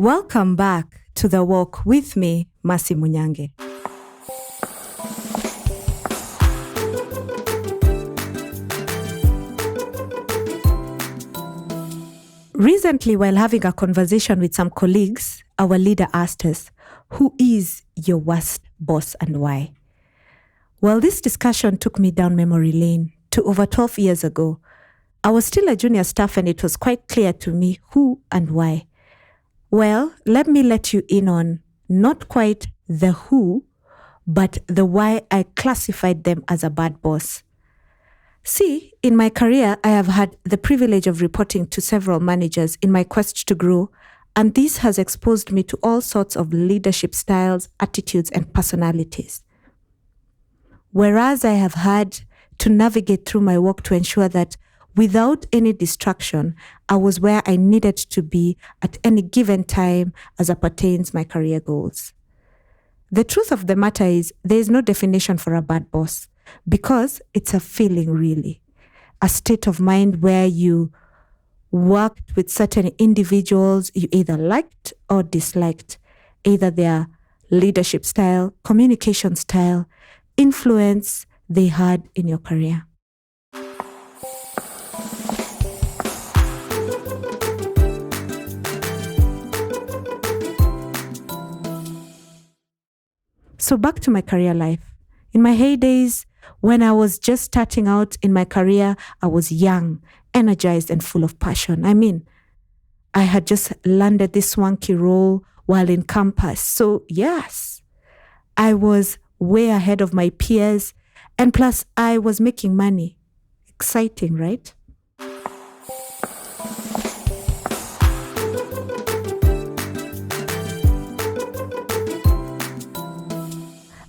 Welcome back to The Walk with me, Mercy Munyange. Recently, while having a conversation with some colleagues, our leader asked us, "Who is your worst boss and why?" Well, this discussion took me down memory lane to over 12 years ago. I was still a junior staff and it was quite clear to me who and why. Well, let me let you in on not quite the who, but the why I classified them as a bad boss. See, in my career, I have had the privilege of reporting to several managers in my quest to grow, and this has exposed me to all sorts of leadership styles, attitudes, and personalities. Whereas I have had to navigate through my work to ensure that without any distraction, I was where I needed to be at any given time as it pertains my career goals. The truth of the matter is there is no definition for a bad boss because it's a feeling really, a state of mind where you worked with certain individuals you either liked or disliked, either their leadership style, communication style, influence they had in your career. So back to my career life. In my heydays, when I was just starting out in my career, I was young, energized, and full of passion. I had just landed this swanky role while in campus. So yes, I was way ahead of my peers. And plus, I was making money. Exciting, right?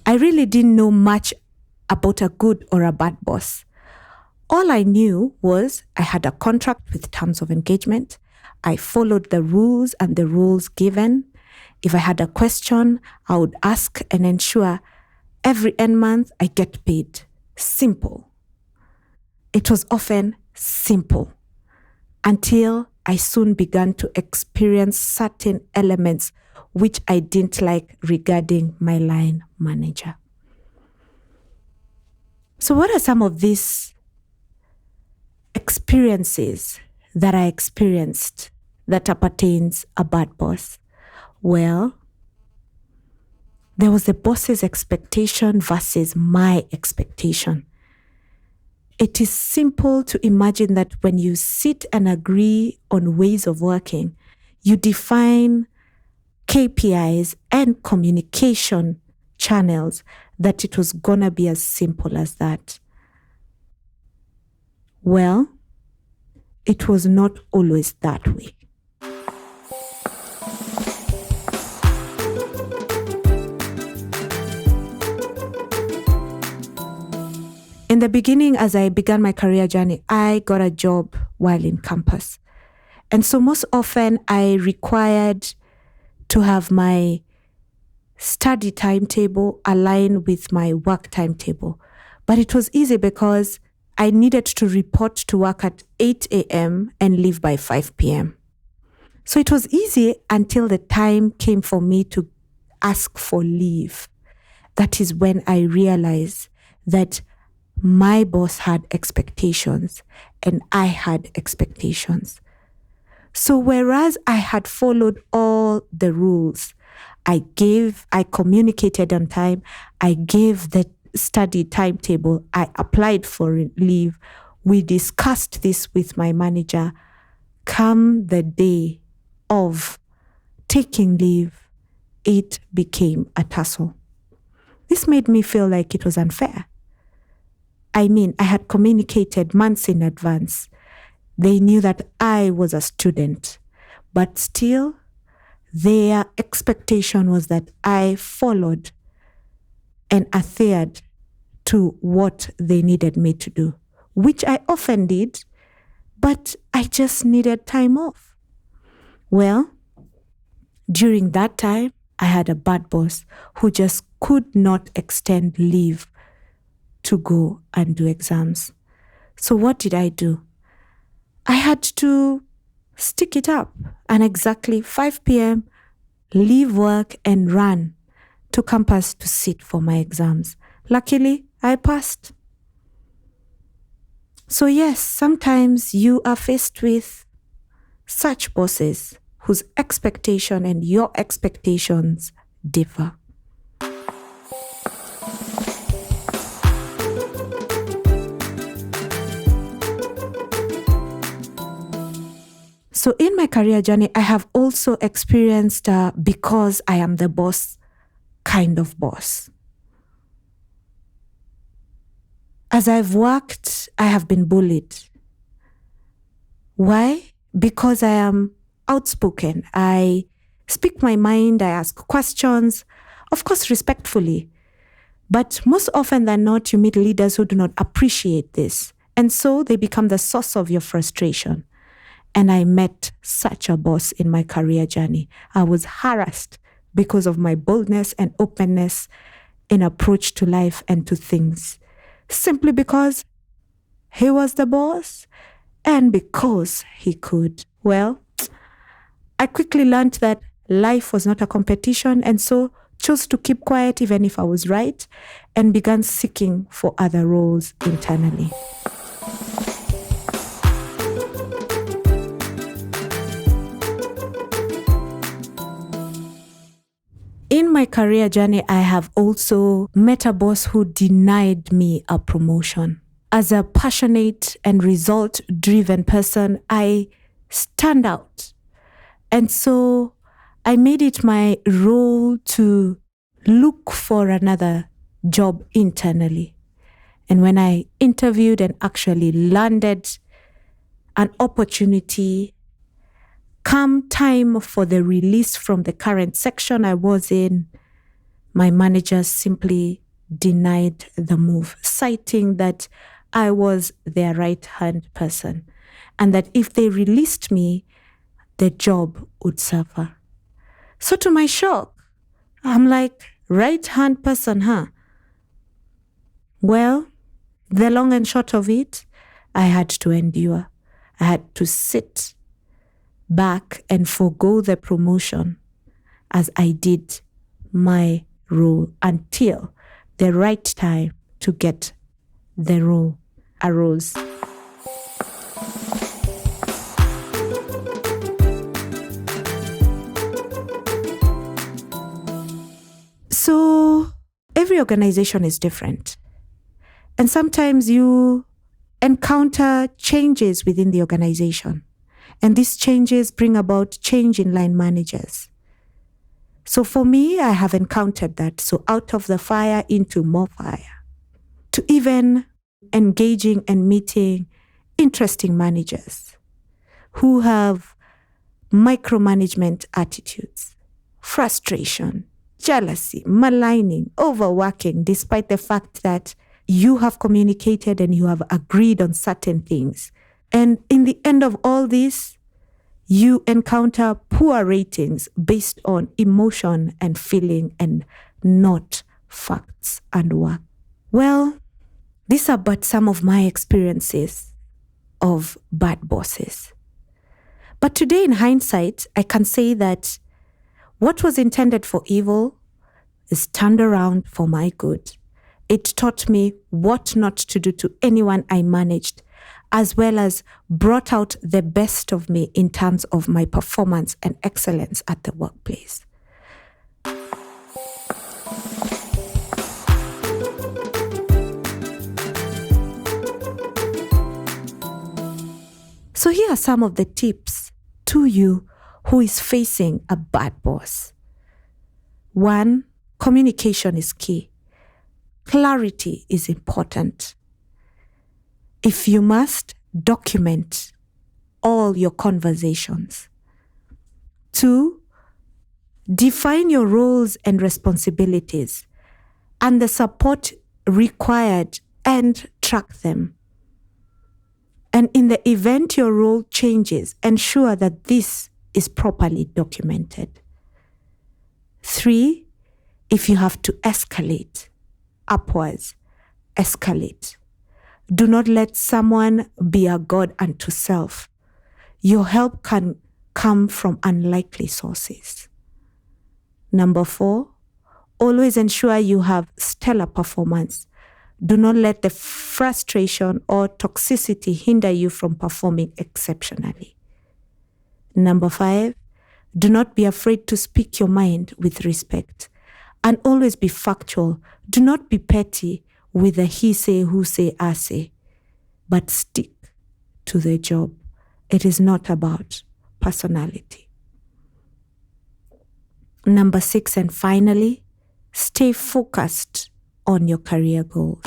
I really didn't know much about a good or a bad boss. All I knew was I had a contract with terms of engagement. I followed the rules and the rules given. If I had a question, I would ask and ensure every end month I get paid. Simple. It was often simple until I soon began to experience certain elements which I didn't like regarding my line manager. So what are some of these experiences that I experienced that appertains a bad boss? Well, there was the boss's expectation versus my expectation. It is simple to imagine that when you sit and agree on ways of working, you define KPIs and communication channels, that it was gonna be as simple as that. Well, it was not always that way. In the beginning, as I began my career journey, I got a job while in campus. And so most often I required to have my study timetable align with my work timetable. But it was easy because I needed to report to work at 8 a.m. and leave by 5 p.m. So it was easy until the time came for me to ask for leave. That is when I realized that my boss had expectations and I had expectations. So whereas I had followed all the rules, I communicated on time, I gave the study timetable, I applied for leave, we discussed this with my manager. Come the day of taking leave, it became a tussle. This made me feel like it was unfair. I had communicated months in advance. They knew that I was a student, but still, their expectation was that I followed and adhered to what they needed me to do, which I often did, but I just needed time off. Well, during that time, I had a bad boss who just could not extend leave to go and do exams. So what did I do? I had to stick it up. And exactly 5 p.m., leave work and run to campus to sit for my exams. Luckily, I passed. So yes, sometimes you are faced with such bosses whose expectation and your expectations differ. So in my career journey, I have also experienced because I am the boss kind of boss. As I've worked, I have been bullied. Why? Because I am outspoken. I speak my mind, I ask questions, of course respectfully. But most often than not, you meet leaders who do not appreciate this. And so they become the source of your frustration. And I met such a boss in my career journey. I was harassed because of my boldness and openness in approach to life and to things. Simply because he was the boss and because he could. Well, I quickly learned that life was not a competition, and so chose to keep quiet even if I was right, and began seeking for other roles internally. In my career journey, I have also met a boss who denied me a promotion. As a passionate and result-driven person, I stand out. And so I made it my role to look for another job internally. And when I interviewed and actually landed an opportunity, come time for the release from the current section I was in, my manager simply denied the move, citing that I was their right-hand person and that if they released me, the job would suffer. So to my shock, I'm like, right-hand person, huh? Well, the long and short of it, I had to endure. I had to sit back and forgo the promotion as I did my role until the right time to get the role arose. So every organization is different. And sometimes you encounter changes within the organization. And these changes bring about change in line managers. So for me, I have encountered that. So out of the fire into more fire. To even engaging and meeting interesting managers who have micromanagement attitudes, frustration, jealousy, maligning, overworking, despite the fact that you have communicated and you have agreed on certain things. And in the end of all this, you encounter poor ratings based on emotion and feeling and not facts and work. Well, these are but some of my experiences of bad bosses. But today, in hindsight, I can say that what was intended for evil is turned around for my good. It taught me what not to do to anyone I managed, as well as brought out the best of me in terms of my performance and excellence at the workplace. So here are some of the tips to you who is facing a bad boss. 1, communication is key. Clarity is important. If you must, document all your conversations. 2, define your roles and responsibilities and the support required and track them. And in the event your role changes, ensure that this is properly documented. 3, if you have to escalate upwards, escalate. Do not let someone be a god unto self. Your help can come from unlikely sources. Number 4, always ensure you have stellar performance. Do not let the frustration or toxicity hinder you from performing exceptionally. Number 5, do not be afraid to speak your mind with respect. And always be factual. Do not be petty with a he say, who say, I say, but stick to the job. It is not about personality. Number 6, and finally, stay focused on your career goals.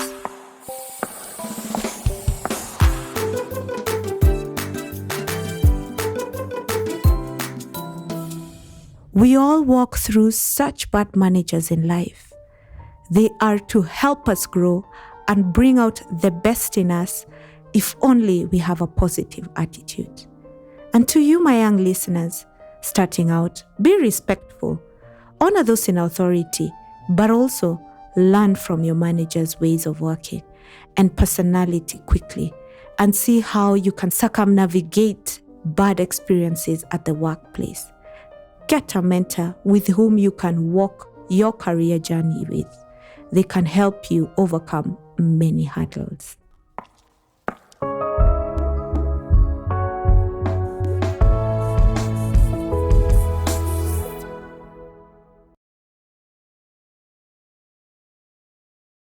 We all walk through such bad managers in life. They are to help us grow and bring out the best in us if only we have a positive attitude. And to you, my young listeners, starting out, be respectful. Honor those in authority, but also learn from your manager's ways of working and personality quickly, and see how you can circumnavigate bad experiences at the workplace. Get a mentor with whom you can walk your career journey with. They can help you overcome many hurdles.